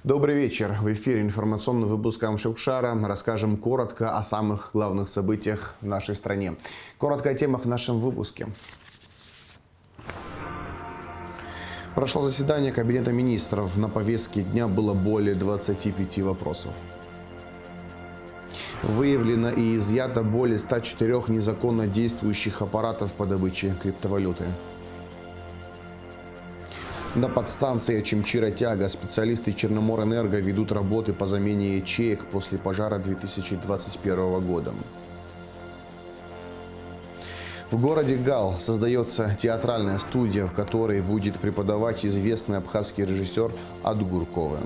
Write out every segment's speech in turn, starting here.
Добрый вечер. В эфире информационный выпуск Амшукшара. Расскажем коротко о самых главных событиях в нашей стране. Коротко о темах в нашем выпуске. Прошло заседание Кабинета министров. На повестке дня было более 25 вопросов. Выявлено и изъято более 104 незаконно действующих аппаратов по добыче криптовалюты. На подстанции Очимчира-Тяга специалисты Черноморэнерго ведут работы по замене ячеек после пожара 2021 года. В городе Гал создается театральная студия, в которой будет преподавать известный абхазский режиссер Адгуркова.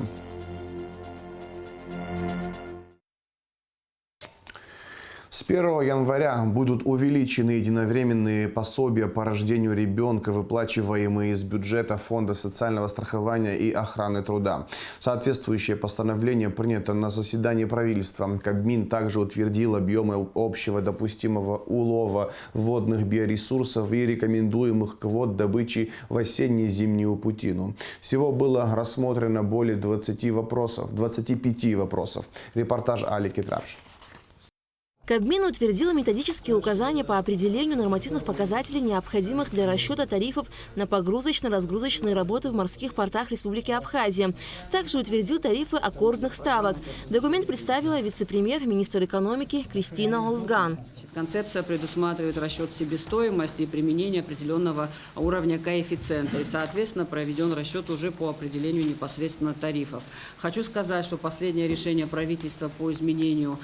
С 1 января будут увеличены единовременные пособия по рождению ребенка, выплачиваемые из бюджета Фонда социального страхования и охраны труда. Соответствующее постановление принято на заседании правительства. Кабмин также утвердил объемы общего допустимого улова водных биоресурсов и рекомендуемых квот добычи в осенне-зимнюю путину. Всего было рассмотрено более 25 вопросов. Репортаж Али Китрапш. Кабмин утвердил методические указания по определению нормативных показателей, необходимых для расчета тарифов на погрузочно-разгрузочные работы в морских портах Республики Абхазия. Также утвердил тарифы аккордных ставок. Документ представила вице-премьер, министр экономики Кристина Олзган. Концепция предусматривает расчет себестоимости и применение определенного уровня коэффициента. И, соответственно, проведен расчет уже по определению непосредственно тарифов. Хочу сказать, что последнее решение правительства по изменению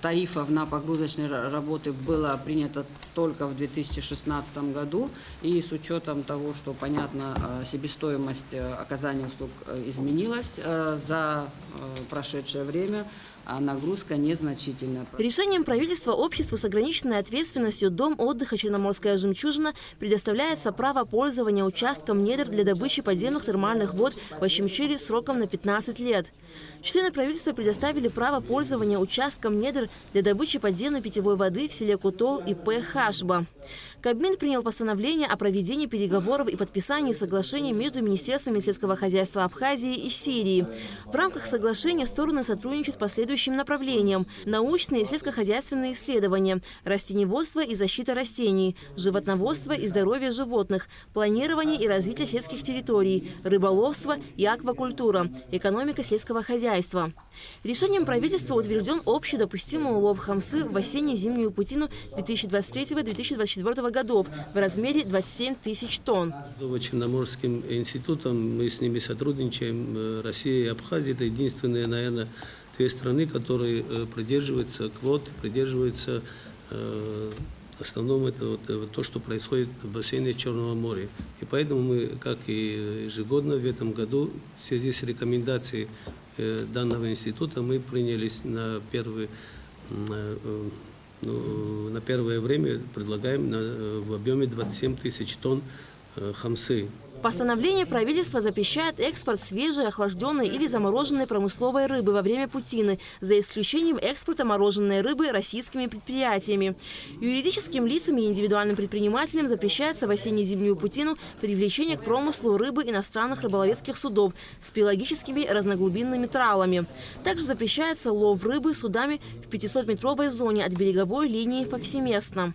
тарифов на погрузочные работы было принято только в 2016 году. И с учетом того, что, понятно, себестоимость оказания услуг изменилась за прошедшее время, а нагрузка незначительная. Решением правительства обществу с ограниченной ответственностью Дом отдыха «Черноморская жемчужина» предоставляется право пользования участком недр для добычи подземных термальных вод в Очимчире сроком на 15 лет. Члены правительства предоставили право пользования участком недр для добычи подземной питьевой воды в селе Кутол и П. Хашба. Кабмин принял постановление о проведении переговоров и подписании соглашений между Министерствами сельского хозяйства Абхазии и Сирии. В рамках соглашения стороны сотрудничают по следующим направлениям: научные и сельскохозяйственные исследования, растениеводство и защита растений, животноводство и здоровье животных, планирование и развитие сельских территорий, рыболовство и аквакультура, экономика сельского хозяйства. Решением правительства утвержден общий допустимый улов хамсы в осенне-зимнюю путину 2023-2024 годов в размере 27 тысяч тонн. Черноморским институтом мы с ними сотрудничаем. Россия и Абхазия – это единственные, наверное, две страны, которые придерживаются квот, придерживаются основном это то, что происходит в бассейне Черного моря. И поэтому мы, как и ежегодно в этом году, в связи с рекомендацией данного института, мы принялись на первое время, предлагаем в объеме 27 тысяч тонн хамсы. Постановление правительства запрещает экспорт свежей, охлажденной или замороженной промысловой рыбы во время путины, за исключением экспорта мороженой рыбы российскими предприятиями. Юридическим лицам и индивидуальным предпринимателям запрещается в осенне-зимнюю путину привлечение к промыслу рыбы иностранных рыболовецких судов с пелагическими разноглубинными тралами. Также запрещается лов рыбы судами в 500-метровой зоне от береговой линии повсеместно.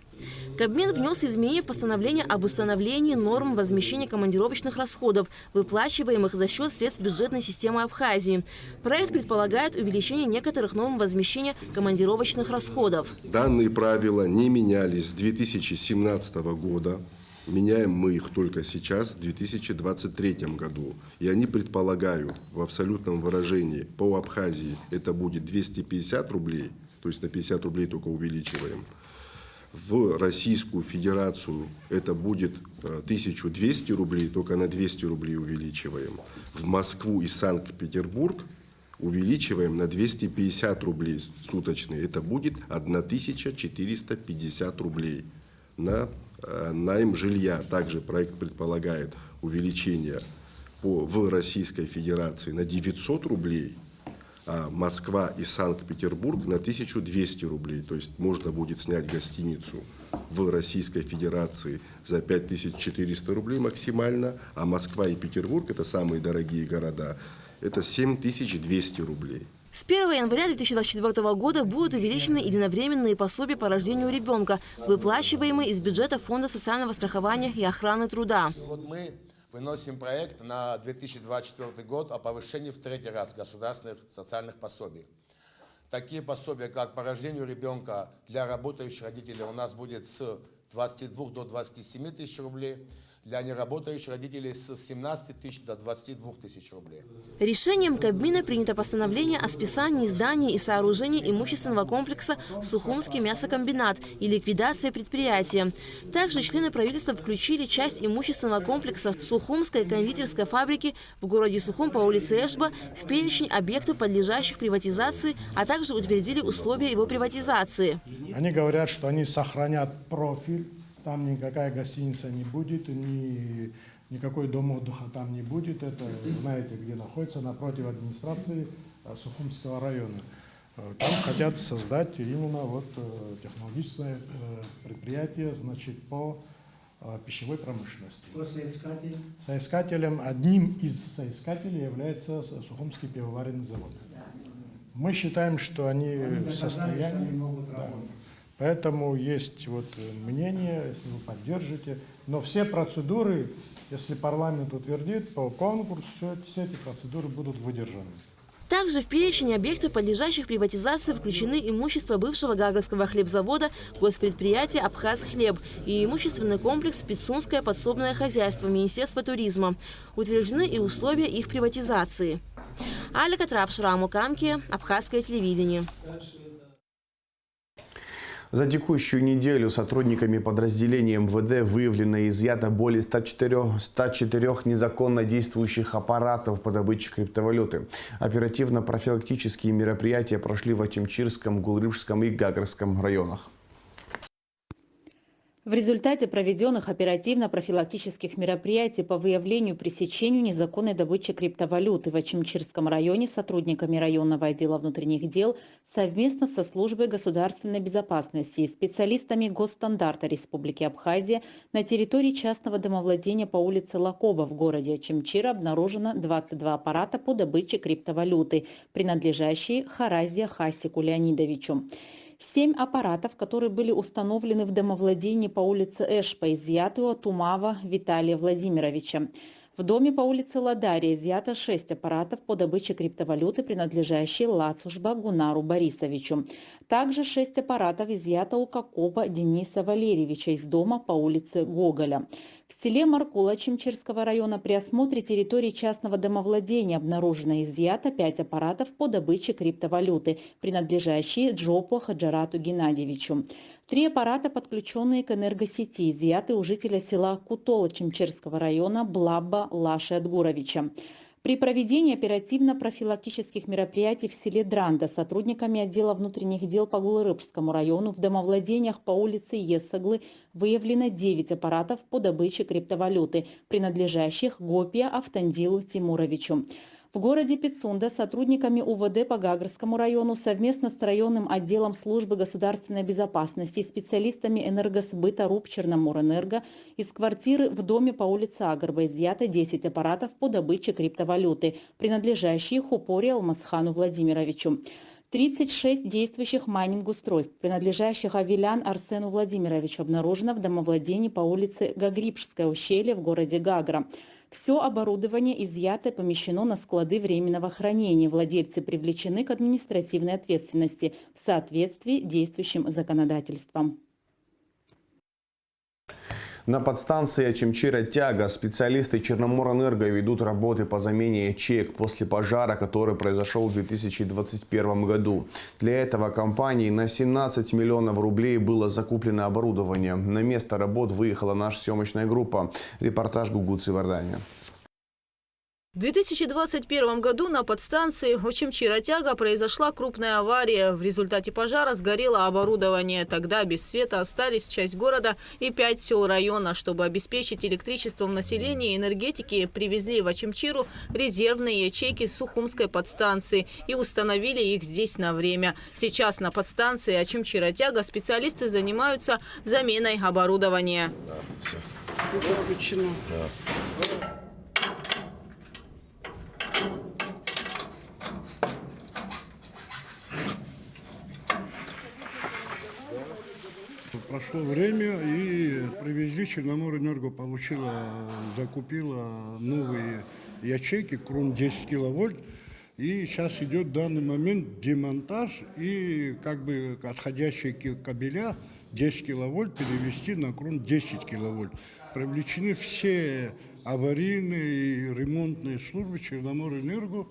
Кабмин внес изменения в постановление об установлении норм возмещения командировочных расходов, выплачиваемых за счет средств бюджетной системы Абхазии. Проект предполагает увеличение некоторых норм возмещения командировочных расходов. Данные правила не менялись с 2017 года. Меняем мы их только сейчас, в 2023 году. И они предполагают в абсолютном выражении по Абхазии это будет 250 рублей, то есть на 50 рублей только увеличиваем. В Российскую Федерацию это будет 1200 рублей, только на 200 рублей увеличиваем. В Москву и Санкт-Петербург увеличиваем на 250 рублей суточные. Это будет 1450 рублей. На найм жилья также проект предполагает увеличение в Российской Федерации на 900 рублей, а Москва и Санкт-Петербург на 1200 рублей. То есть можно будет снять гостиницу в Российской Федерации за 5400 рублей максимально, а Москва и Петербург, это самые дорогие города, это 7200 рублей. С 1 января 2024 года будут увеличены единовременные пособия по рождению ребенка, выплачиваемые из бюджета Фонда социального страхования и охраны труда. Вот мы выносим проект на 2024 год о повышении в 3-й раз государственных социальных пособий. Такие пособия, как по рождению ребенка для работающих родителей, у нас будет с 22 до 27 тысяч рублей. Для неработающих родителей с 17 тысяч до 22 тысяч рублей. Решением Кабмина принято постановление о списании зданий и сооружений имущественного комплекса «Сухумский мясокомбинат» и ликвидации предприятия. Также члены правительства включили часть имущественного комплекса Сухумской кондитерской фабрики в городе Сухум по улице Эшба в перечень объектов, подлежащих приватизации, а также утвердили условия его приватизации. Они говорят, что они сохранят профиль. Там никакая гостиница не будет, никакой дом отдыха там не будет. Это, знаете, где находится, напротив администрации Сухумского района. Там хотят создать именно вот технологическое предприятие, значит, по пищевой промышленности. Кто соискатель? Соискателем, одним из соискателей является Сухумский пивоваренный завод. Мы считаем, что они в состоянии... могут работать. Поэтому есть вот мнение, если вы поддержите. Но все процедуры, если парламент утвердит по конкурсу, все эти процедуры будут выдержаны. Также в перечень объектов, подлежащих приватизации, включены имущество бывшего Гагрского хлебзавода, госпредприятие «Абхазхлеб» и имущественный комплекс «Пицунское подсобное хозяйство» Министерства туризма. Утверждены и условия их приватизации. Аля Катрап, Шраму Камки, Абхазское телевидение. За текущую неделю сотрудниками подразделения МВД выявлено и изъято более 104 незаконно действующих аппаратов по добыче криптовалюты. Оперативно-профилактические мероприятия прошли в Ачимчирском, Гулрыбском и Гагрском районах. В результате проведенных оперативно-профилактических мероприятий по выявлению и пресечению незаконной добычи криптовалюты в Ачимчирском районе сотрудниками районного отдела внутренних дел совместно со службой государственной безопасности и специалистами Госстандарта Республики Абхазия на территории частного домовладения по улице Лакоба в городе Ачимчира обнаружено 22 аппарата по добыче криптовалюты, принадлежащие Харазия Хасику Леонидовичу. 7 аппаратов, которые были установлены в домовладении по улице Эшпа, изъяты у Тумава Виталия Владимировича. В доме по улице Ладария изъято 6 аппаратов по добыче криптовалюты, принадлежащие Лацушба Гунару Борисовичу. Также 6 аппаратов изъято у Кокопа Дениса Валерьевича из дома по улице Гоголя. В селе Маркула Ачимчирского района при осмотре территории частного домовладения обнаружено и изъято 5 аппаратов по добыче криптовалюты, принадлежащие Джопу Хаджарату Геннадьевичу. 3 аппарата, подключенные к энергосети, изъяты у жителя села Кутол Ачимчирского района Блабба Лаши Адгуровича. При проведении оперативно-профилактических мероприятий в селе Дранда сотрудниками отдела внутренних дел по Гулрыбскому району в домовладениях по улице Есаглы выявлено 9 аппаратов по добыче криптовалюты, принадлежащих Гопия Автандилу Тимуровичу. В городе Пицунда сотрудниками УВД по Гагрскому району совместно с районным отделом службы государственной безопасности и специалистами энергосбыта РУП Черноморэнерго из квартиры в доме по улице Агарба изъято 10 аппаратов по добыче криптовалюты, принадлежащие Хупоре Алмазхану Владимировичу. 36 действующих майнинг-устройств, принадлежащих Авелян Арсену Владимировичу, обнаружено в домовладении по улице Гагрибшское ущелье в городе Гагра. Все оборудование изъято и помещено на склады временного хранения. Владельцы привлечены к административной ответственности в соответствии с действующим законодательством. На подстанции Ачимчира-Тяга специалисты Черноморэнерго ведут работы по замене ячеек после пожара, который произошел в 2021 году. Для этого компании на 17 миллионов рублей было закуплено оборудование. На место работ выехала наша съемочная группа. Репортаж Гугуцы Вардания. В 2021 году на подстанции Очимчи-Ратяга произошла крупная авария. В результате пожара сгорело оборудование. Тогда без света остались часть города и 5 сел района. Чтобы обеспечить электричеством население и энергетики, привезли в Очимчиру резервные ячейки с Сухумской подстанции и установили их здесь на время. Сейчас на подстанции Очимчи-Ратяга специалисты занимаются заменой оборудования. Прошло время, и привезли, Черноморэнерго закупила новые ячейки, кром 10 киловольт. И сейчас идет в данный момент демонтаж и отходящие кабеля 10 киловольт перевести на кром 10 киловольт. Привлечены все аварийные и ремонтные службы Черноморэнерго.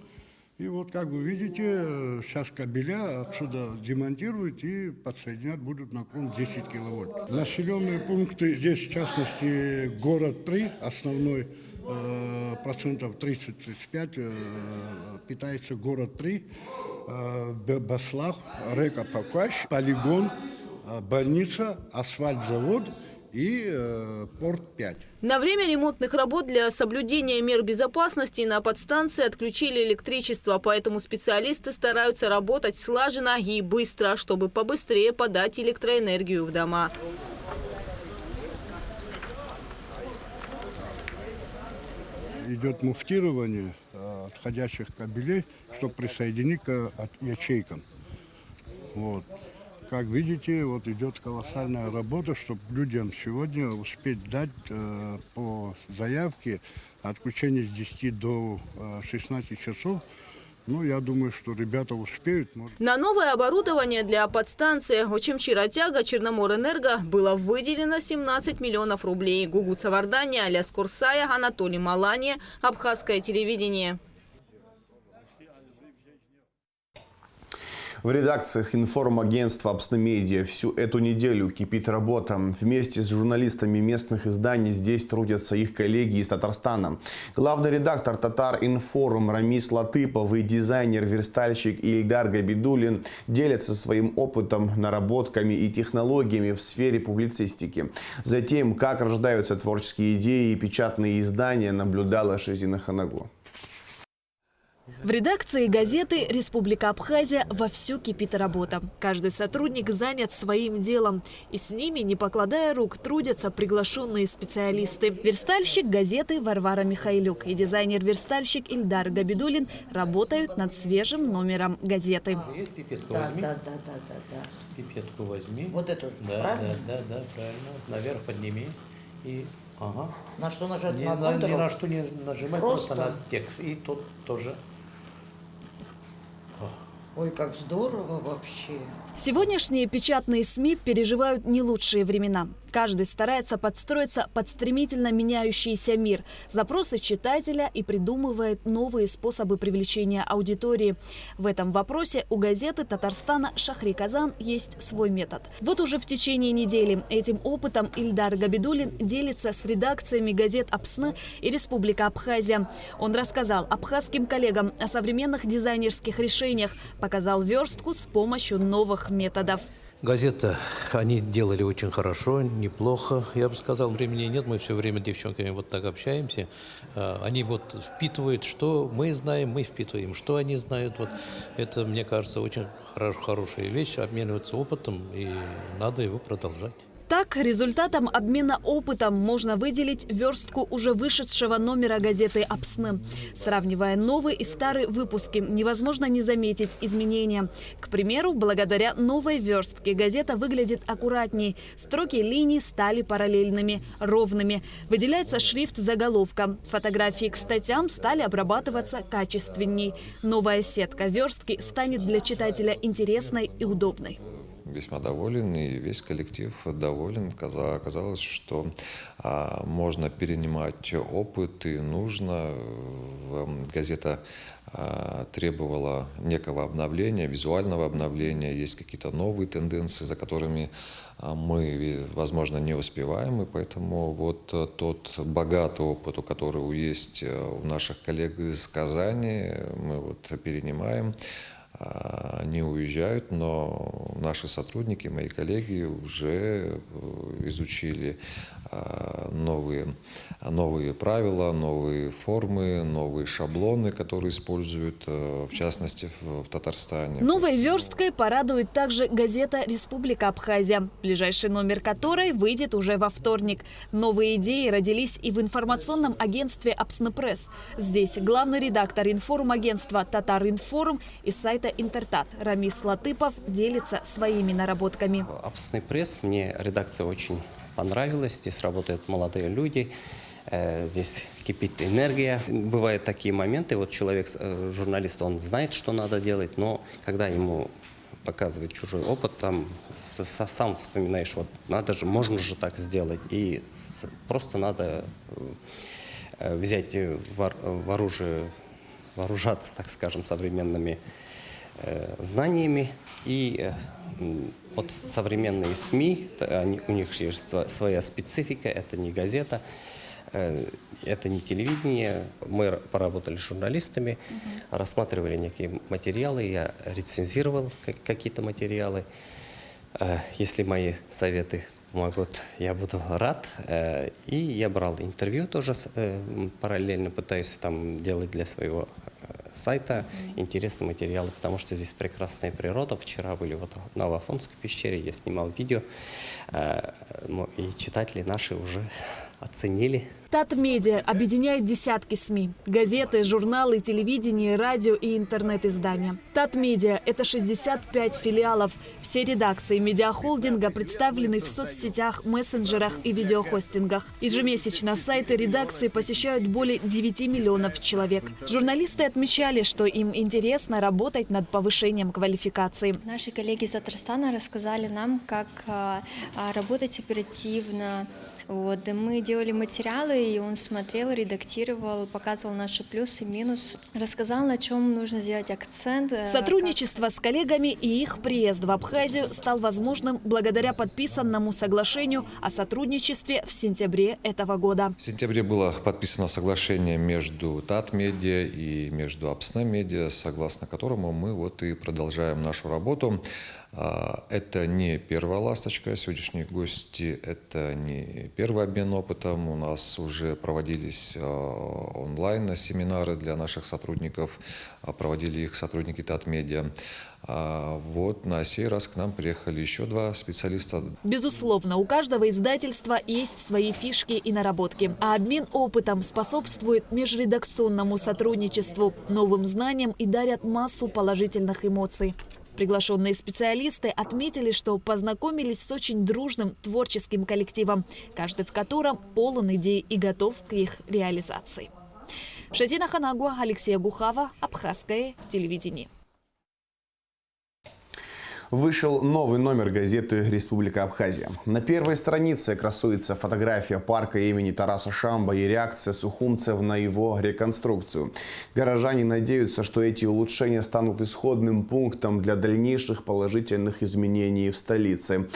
И вот, как вы видите, сейчас кабеля отсюда демонтируют и подсоединять будут на кром 10 киловольт. Населенные пункты здесь, в частности, город 3, основной, процентов 30-35 питается город 3, Баслах, река Пакаш, полигон, больница, асфальт-завод и порт 5. На время ремонтных работ для соблюдения мер безопасности на подстанции отключили электричество, поэтому специалисты стараются работать слаженно и быстро, чтобы побыстрее подать электроэнергию в дома. Идет муфтирование отходящих кабелей, чтобы присоединить к ячейкам. Вот. Как видите, вот идет колоссальная работа, чтобы людям сегодня успеть дать по заявке отключение с 10 до 16 часов. Ну, я думаю, что ребята успеют. На новое оборудование для подстанции Очимчи-Ратяга Черноморэнерго было выделено 17 миллионов рублей. Гугут Савардани, Аляс Курсая, Анатолий Малания, Абхазское телевидение. В редакциях информагентства «Апсномедиа» всю эту неделю кипит работа. Вместе с журналистами местных изданий здесь трудятся их коллеги из Татарстана. Главный редактор «Татар-Информ» Рамис Латыпов и дизайнер-верстальщик Ильдар Габидуллин делятся своим опытом, наработками и технологиями в сфере публицистики. Затем, как рождаются творческие идеи и печатные издания, наблюдала Шизина Ханагу. В редакции газеты «Республика Абхазия» вовсю кипит работа. Каждый сотрудник занят своим делом. И с ними, не покладая рук, трудятся приглашенные специалисты. Верстальщик газеты Варвара Михайлюк и дизайнер-верстальщик Ильдар Габидуллин работают над свежим номером газеты. Пипетку возьми. Да. Пипетку возьми. Вот эту, правильно? Да, правильно. Наверх подними. И, ага. На что нажать? Ни на что не нажимать, просто на текст. И тут тоже. Ой, как здорово вообще. Сегодняшние печатные СМИ переживают не лучшие времена. Каждый старается подстроиться под стремительно меняющийся мир, запросы читателя и придумывает новые способы привлечения аудитории. В этом вопросе у газеты Татарстана «Шахри Казан» есть свой метод. Вот уже в течение недели этим опытом Ильдар Габидуллин делится с редакциями газет «Апсны» и «Республика Абхазия». Он рассказал абхазским коллегам о современных дизайнерских решениях, показал верстку с помощью новых методов. Газета они делали очень хорошо, неплохо, я бы сказал. Времени нет, мы все время с девчонками вот так общаемся. Они вот впитывают, что мы знаем, мы впитываем, что они знают. Вот это, мне кажется, очень хорошая вещь, обмениваться опытом, и надо его продолжать. Так, результатом обмена опытом можно выделить верстку уже вышедшего номера газеты «Апсны». Сравнивая новый и старый выпуски, невозможно не заметить изменения. К примеру, благодаря новой верстке газета выглядит аккуратней. Строки линий стали параллельными, ровными. Выделяется шрифт заголовка. Фотографии к статьям стали обрабатываться качественней. Новая сетка верстки станет для читателя интересной и удобной. весьма доволен, и весь коллектив доволен. Оказалось, что можно перенимать опыт, и нужно. Газета требовала некого обновления, визуального обновления. Есть какие-то новые тенденции, за которыми мы, возможно, не успеваем. И поэтому вот тот богатый опыт, который есть у наших коллег из Казани, мы вот перенимаем. Они уезжают, но наши сотрудники, мои коллеги уже изучили новые правила, новые формы, новые шаблоны, которые используют, в частности, в Татарстане. Новой версткой порадует также газета «Республика Абхазия», ближайший номер которой выйдет уже во вторник. Новые идеи родились и в информационном агентстве «Апснепресс». Здесь главный редактор информагентства «Татар-Информ» и сайта «Интертат» Рамис Латыпов делится своими наработками. «Апснепресс» мне редакция очень понравилась. Здесь работают молодые люди, здесь кипит энергия. Бывают такие моменты, вот человек, журналист, он знает, что надо делать, но когда ему показывает чужой опыт, там сам вспоминаешь, вот надо же, можно же так сделать. И просто надо взять вооружаться, так скажем, современными знаниями. И вот современные СМИ, у них есть своя специфика, это не газета, это не телевидение. Мы поработали с журналистами, рассматривали некие материалы, я рецензировал какие-то материалы. Если мои советы помогут, я буду рад. И я брал интервью тоже, параллельно пытаюсь там делать для своего сайта интересные материалы, потому что здесь прекрасная природа. Вчера были вот на Вафонской пещере, я снимал видео, и читатели наши уже оценили. Татмедиа объединяет десятки СМИ. Газеты, журналы, телевидение, радио и интернет-издания. Татмедиа – это 65 филиалов. Все редакции медиахолдинга представлены в соцсетях, мессенджерах и видеохостингах. Ежемесячно сайты редакции посещают более 9 миллионов человек. Журналисты отмечали, что им интересно работать над повышением квалификации. Наши коллеги из Татарстана рассказали нам, как работать оперативно. Вот, и мы делали материалы, и он смотрел, редактировал, показывал наши плюсы, минусы, рассказал, на чем нужно сделать акцент. Сотрудничество с коллегами и их приезд в Абхазию стал возможным благодаря подписанному соглашению о сотрудничестве в сентябре этого года. В сентябре было подписано соглашение между Татмедиа и между Апснемедиа, согласно которому мы вот и продолжаем нашу работу. Это не первая ласточка, сегодняшние гости – это не первый обмен опытом. У нас уже проводились онлайн-семинары для наших сотрудников, проводили их сотрудники Татмедиа. Вот на сей раз к нам приехали еще 2 специалиста. Безусловно, у каждого издательства есть свои фишки и наработки. А обмен опытом способствует межредакционному сотрудничеству, новым знаниям и дарят массу положительных эмоций. Приглашенные специалисты отметили, что познакомились с очень дружным творческим коллективом, каждый в котором полон идей и готов к их реализации. Шазина Ханагуа, Алексей Гухава, Абхазское телевидение. Вышел новый номер газеты «Республика Абхазия». На первой странице красуется фотография парка имени Тараса Шамба и реакция сухумцев на его реконструкцию. Горожане надеются, что эти улучшения станут исходным пунктом для дальнейших положительных изменений в столице.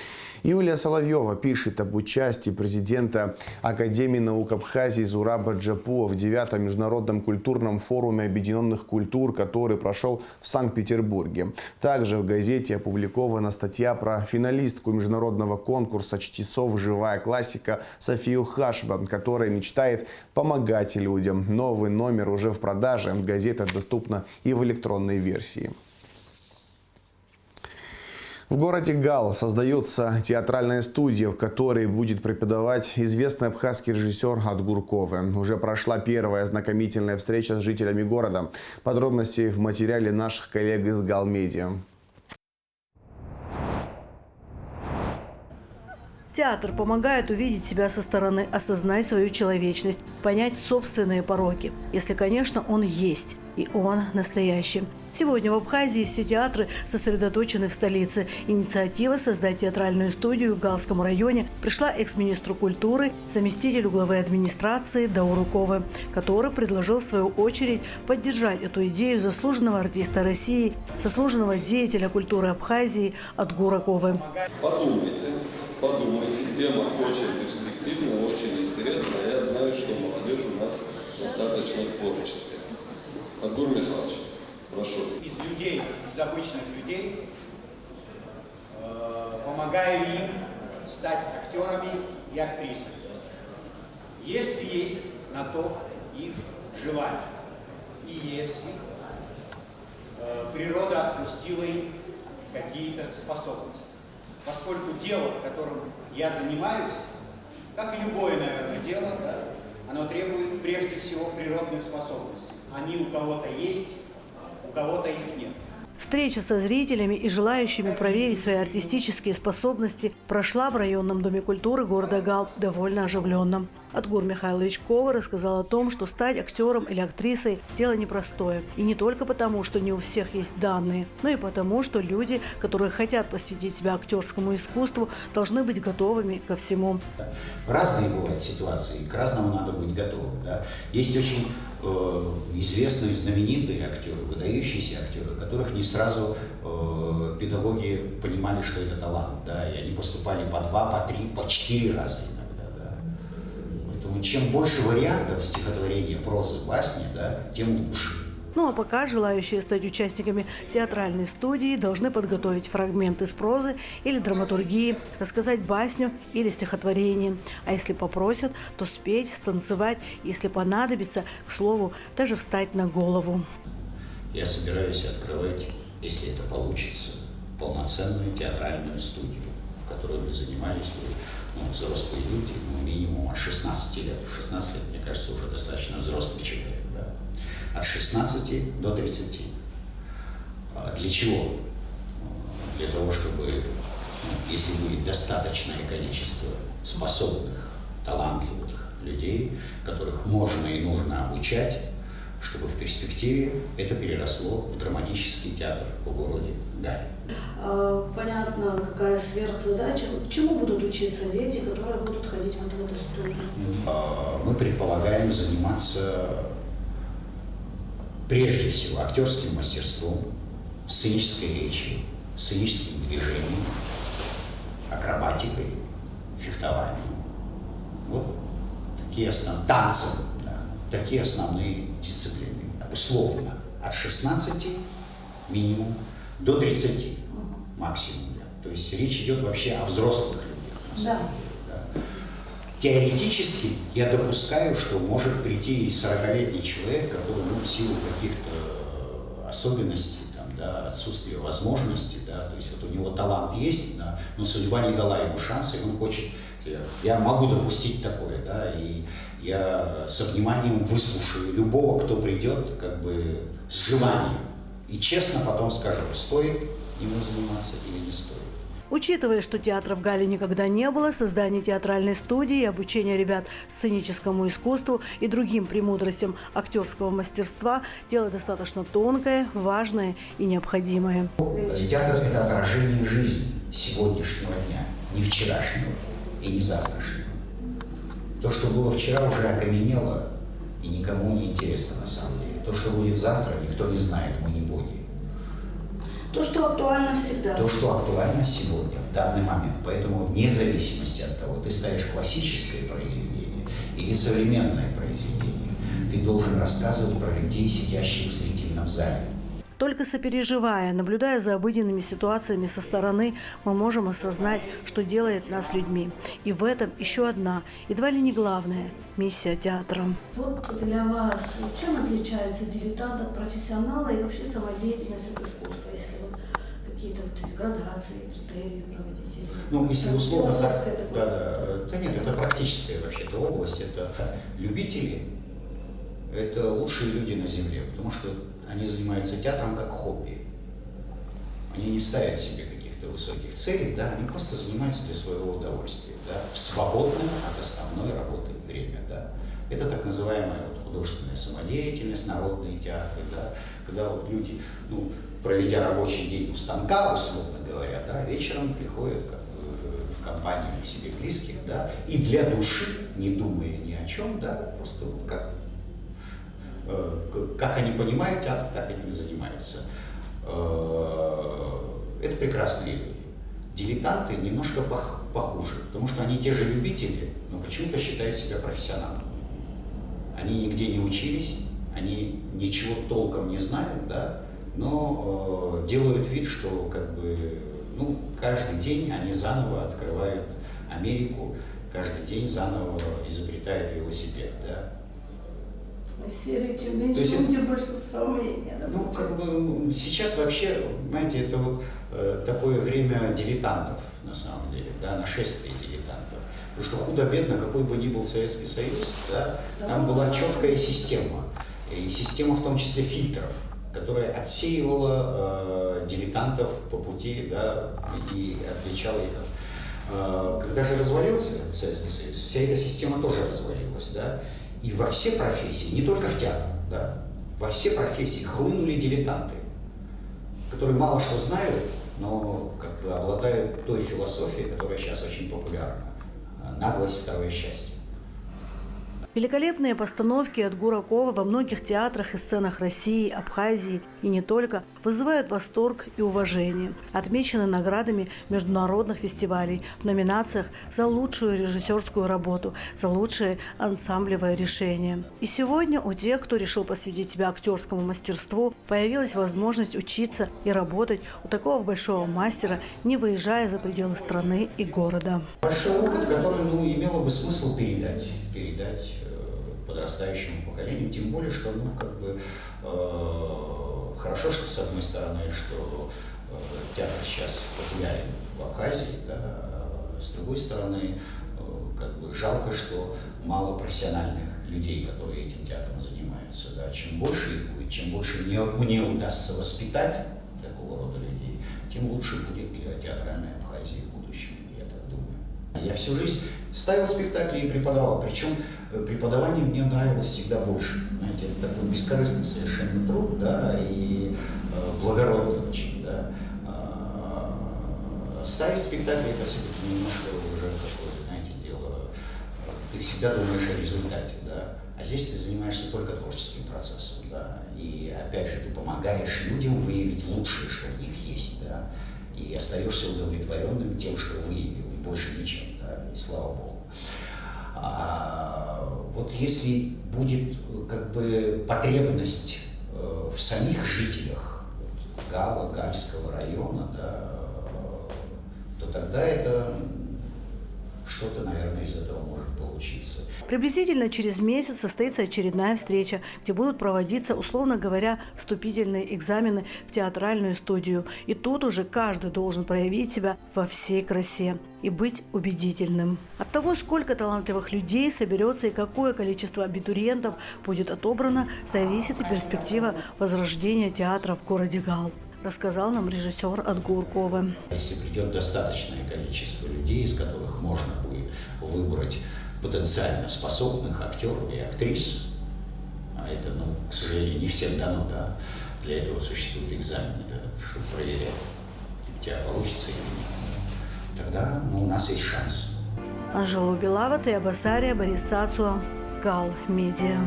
Юлия Соловьева пишет об участии президента Академии наук Абхазии Зураба Джапуа в 9-м международном культурном форуме объединенных культур, который прошел в Санкт-Петербурге. Также в газете опубликована статья про финалистку международного конкурса чтецов «Живая классика» Софию Хашба, которая мечтает помогать людям. Новый номер уже в продаже. Газета доступна и в электронной версии. В городе Гал создается театральная студия, в которой будет преподавать известный абхазский режиссер Адгур Кове. Уже прошла первая ознакомительная встреча с жителями города. Подробности в материале наших коллег из Гал Медиа. Театр помогает увидеть себя со стороны, осознать свою человечность, понять собственные пороки, если, конечно, он есть, и он настоящий. Сегодня в Абхазии все театры сосредоточены в столице. Инициатива создать театральную студию в Галском районе пришла экс-министру культуры, заместителю главы администрации Дауру Ковы, который предложил в свою очередь поддержать эту идею заслуженного артиста России, заслуженного деятеля культуры Абхазии Адгура Ковы. Подумайте, тема очень перспективная, очень интересная. Я знаю, что молодежь у нас достаточно творческая. Адгур Михайлович, прошу. Из людей, из обычных людей, помогая им стать актерами и актрисами. Если есть на то их желание. И если природа отпустила им какие-то способности. Поскольку дело, которым я занимаюсь, как и любое, наверное, дело, да, оно требует прежде всего природных способностей. Они у кого-то есть, у кого-то их нет. Встреча со зрителями и желающими проверить свои артистические способности прошла в районном доме культуры города Гал довольно оживленно. Адгур Михайлович Кова рассказал о том, что стать актером или актрисой – дело непростое. И не только потому, что не у всех есть данные, но и потому, что люди, которые хотят посвятить себя актерскому искусству, должны быть готовыми ко всему. Разные бывают ситуации, к разному надо быть готовым. Да? Есть очень известные, знаменитые актеры, выдающиеся актеры, которых не сразу педагоги понимали, что это талант. Да? И они поступали по 2, по 3, по 4 раза иногда. Да? Поэтому чем больше вариантов стихотворения, прозы, басни, да, тем лучше. Ну а пока желающие стать участниками театральной студии должны подготовить фрагмент из прозы или драматургии, рассказать басню или стихотворение. А если попросят, то спеть, станцевать, если понадобится, к слову, даже встать на голову. Я собираюсь открывать, если это получится, полноценную театральную студию, в которой мы занимались взрослые люди, минимум от 16 лет. В 16 лет, мне кажется, уже достаточно взрослый человек. От 16 до 30. Для чего? Для того, чтобы, если будет достаточное количество способных, талантливых людей, которых можно и нужно обучать, чтобы в перспективе это переросло в драматический театр в городе Гале. Понятно, какая сверхзадача. Чему будут учиться дети, которые будут ходить в эту студию? Мы предполагаем заниматься прежде всего актерским мастерством, сценической речью, сценическим движением, акробатикой, фехтованием. Вот такие основные, танцем, да, такие основные дисциплины. Условно от 16 минимум до 30 максимум. Да. То есть речь идет вообще о взрослых людях. Да. Теоретически я допускаю, что может прийти и 40-летний человек, который в силу каких-то особенностей, там, да, отсутствия возможностей, да, то есть вот у него талант есть, да, но судьба не дала ему шанса, и он хочет, я могу допустить такое, да, и я со вниманием выслушаю любого, кто придет, как бы с желанием, и честно потом скажу, стоит ему заниматься или не стоит. Учитывая, что театра в Гале никогда не было, создание театральной студии и обучение ребят сценическому искусству и другим премудростям актерского мастерства – дело достаточно тонкое, важное и необходимое. Театр – это отражение жизни сегодняшнего дня, не вчерашнего и не завтрашнего. То, что было вчера, уже окаменело и никому не интересно на самом деле. То, что будет завтра, никто не знает, мы не боги. То, что актуально всегда. То, что актуально сегодня, в данный момент. Поэтому вне зависимости от того, ты ставишь классическое произведение или современное произведение, ты должен рассказывать про людей, сидящих в зрительном зале. Только сопереживая, наблюдая за обыденными ситуациями со стороны, мы можем осознать, что делает нас людьми. И в этом еще одна, едва ли не главная, миссия театра. Вот для вас чем отличается дилетант от профессионала и вообще самодеятельность от искусства, если вы какие-то градации, критерии проводите? Ну, если условно, да нет, это практическая вообще-то область, это любители, это лучшие люди на земле, потому что они занимаются театром как хобби. Они не ставят себе каких-то каких-то высоких целей, да, они просто занимаются для своего удовольствия, да, в свободное от основной работы время, да. Это так называемая вот художественная самодеятельность, народные театры, да, когда вот люди, ну, проведя рабочий день у станка, условно говоря, да, вечером приходят в компанию себе близких, да, и для души, не думая ни о чем, да, просто вот как они понимают театр, так этим и занимаются. Это прекрасные люди. Дилетанты немножко похуже, потому что они те же любители, но почему-то считают себя профессионалами. Они нигде не учились, они ничего толком не знают, да, но делают вид, что как бы, ну, каждый день они заново открывают Америку, каждый день заново изобретают велосипед, да. Серии, чем меньше, тем больше сомнения. Да, ну, как бы, сейчас вообще, понимаете, это вот такое время дилетантов, на самом деле, да, нашествие дилетантов. Потому что худо-бедно, какой бы ни был Советский Союз, да, там была четкая система. И система в том числе фильтров, которая отсеивала дилетантов по пути, да, и отличала их. Когда же развалился Советский Союз, вся эта система тоже развалилась, да. И во все профессии, не только в театр, да, во все профессии хлынули дилетанты, которые мало что знают, но как бы обладают той философией, которая сейчас очень популярна. Наглость – второе счастье. Великолепные постановки от Гуракова во многих театрах и сценах России, Абхазии и не только вызывают восторг и уважение. Отмечены наградами международных фестивалей в номинациях за лучшую режиссерскую работу, за лучшее ансамблевое решение. И сегодня у тех, кто решил посвятить себя актерскому мастерству, появилась возможность учиться и работать у такого большого мастера, не выезжая за пределы страны и города. Большой опыт, который, ну, имело бы смысл передать подрастающему поколению, тем более, что, ну, как бы, хорошо, что, с одной стороны, что театр сейчас популярен в Абхазии, да, с другой стороны, как бы, жалко, что мало профессиональных людей, которые этим театром занимаются, да. Чем больше их будет, чем больше мне удастся воспитать такого рода людей, тем лучше будет для театральной Абхазии в будущем, я так думаю. Я всю жизнь ставил спектакли и преподавал, причем преподавание мне нравилось всегда больше. Знаете, это такой бескорыстный совершенно труд, да, и благородный очень, да. Ставить спектакли – это все-таки немножко уже какое-то, знаете, дело, ты всегда думаешь о результате, да, а здесь ты занимаешься только творческим процессом, да, и опять же ты помогаешь людям выявить лучшее, что в них есть, да, и остаешься удовлетворенным тем, что выявил, и больше ничем, да, и слава Богу. Вот если будет как бы потребность в самих жителях Гала, Гальского района, да, то тогда это что-то, наверное, из этого может получиться. Приблизительно через месяц состоится очередная встреча, где будут проводиться, условно говоря, вступительные экзамены в театральную студию. И тут уже каждый должен проявить себя во всей красе и быть убедительным. От того, сколько талантливых людей соберется и какое количество абитуриентов будет отобрано, зависит и перспектива возрождения театра в городе Гал, рассказал нам режиссер от Гуркова. Если придет достаточное количество людей, из которых можно будет выбрать потенциально способных актеров и актрис, а это, ну, к сожалению, не всем дано, да, для этого существуют экзамены, да, чтобы проверять, у тебя получится или нет, тогда, ну, у нас есть шанс. Анжела Убилава, Тея Басария, Борис Цацуа, Гал Медиа.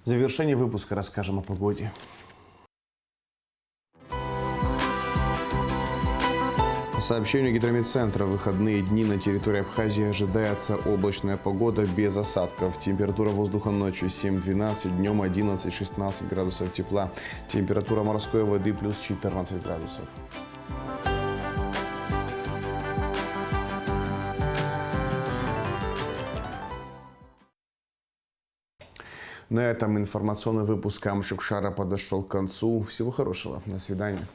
В завершении выпуска расскажем о погоде. По сообщению Гидрометцентра, в выходные дни на территории Абхазии ожидается облачная погода без осадков. Температура воздуха ночью 7-12, днем 11-16 градусов тепла. Температура морской воды плюс 14 градусов. На этом информационный выпуск Амшикшара подошел к концу. Всего хорошего. До свидания.